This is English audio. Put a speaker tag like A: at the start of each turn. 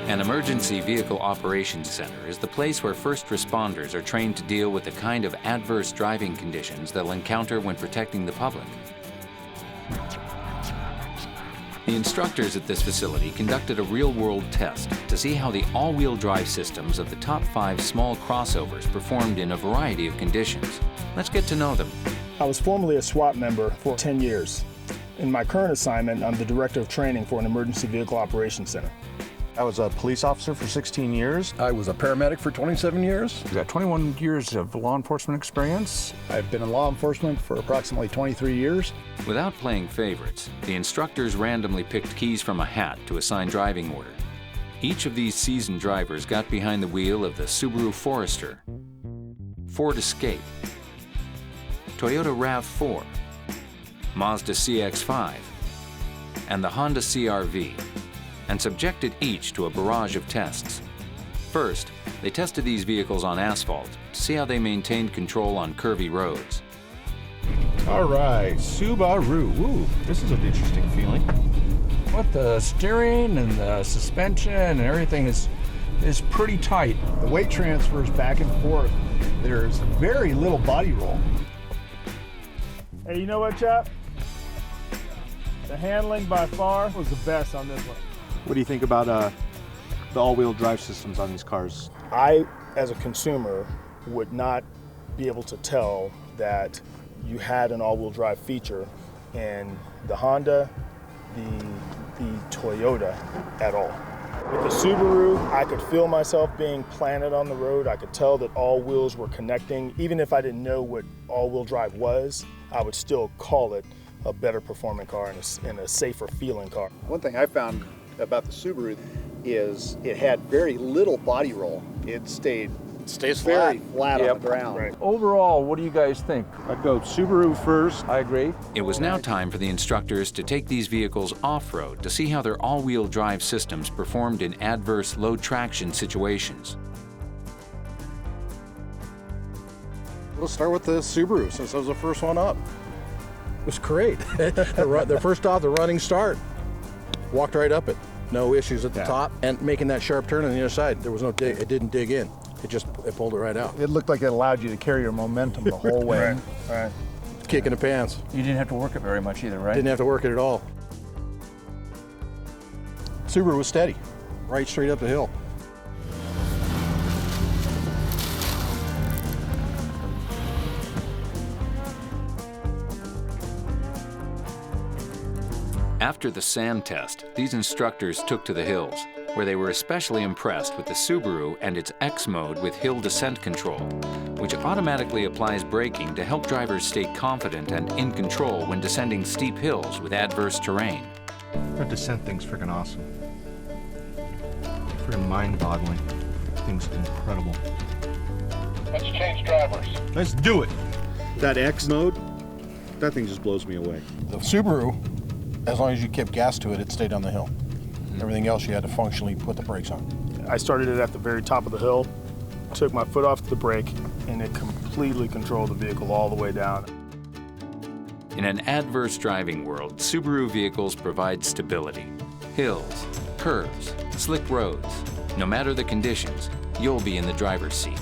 A: An emergency vehicle operations center is the place where first responders are trained to deal with the kind of adverse driving conditions they'll encounter when protecting the public. The instructors at this facility conducted a real-world test to see how the all-wheel drive systems of the top 5 small crossovers performed in a variety of conditions. Let's get to know them.
B: I was formerly a SWAT member for 10 years. In my current assignment, I'm the Director of Training for an Emergency Vehicle Operations Center.
C: I was a police officer for 16 years.
D: I was a paramedic for 27 years.
E: I've got 21 years of law enforcement experience.
D: I've been in law enforcement for approximately 23 years.
A: Without playing favorites, the instructors randomly picked keys from a hat to assign driving order. Each of these seasoned drivers got behind the wheel of the Subaru Forester, Ford Escape, Toyota RAV4, Mazda CX-5, and the Honda CR-V, and subjected each to a barrage of tests. First, they tested these vehicles on asphalt to see how they maintained control on curvy roads.
C: All right, Subaru. Ooh, this is an interesting feeling.
E: But the steering and the suspension and everything is pretty tight.
D: The weight transfers back and forth. There's very little body roll.
B: Hey, you know what, chap? The handling by far was the best on this one.
C: What do you think about the all-wheel drive systems on these cars?
B: I, as a consumer, would not be able to tell that you had an all-wheel drive feature in the Honda, the Toyota at all. With the Subaru, I could feel myself being planted on the road. I could tell that all wheels were connecting. Even if I didn't know what all-wheel drive was, I would still call it a better performing car and a safer feeling car.
F: One thing I found about the Subaru is it had very little body roll. It stayed very flat on the ground.
B: Right.
E: Overall, what do you guys think?
C: I'd go Subaru first.
E: I agree.
A: It was now time for the instructors to take these vehicles off-road to see how their all-wheel drive systems performed in adverse low traction situations.
C: We'll start with the Subaru since that was the first one up.
D: It was great. The first off, the running start. Walked right up it. No issues at the top. And making that sharp turn on the other side, there was no dig. It didn't dig in. It pulled it right out.
C: It looked like it allowed you to carry your momentum the whole way.
B: Right.
D: Kick in the pants.
E: You didn't have to work it very much either, right?
D: Didn't have to work it at all. Subaru was steady, right straight up the hill.
A: After the sand test, these instructors took to the hills, where they were especially impressed with the Subaru and its X mode with hill descent control, which automatically applies braking to help drivers stay confident and in control when descending steep hills with adverse terrain.
C: That descent thing's freaking awesome. Freaking mind-boggling. Thing's incredible.
G: Let's change drivers.
C: Let's do it. That X mode, that thing just blows me away.
D: The Subaru, as long as you kept gas to it, it stayed on the hill. Everything else you had to functionally put the brakes on.
B: I started it at the very top of the hill, took my foot off the brake, and it completely controlled the vehicle all the way down.
A: In an adverse driving world, Subaru vehicles provide stability. Hills, curves, slick roads. No matter the conditions, you'll be in the driver's seat.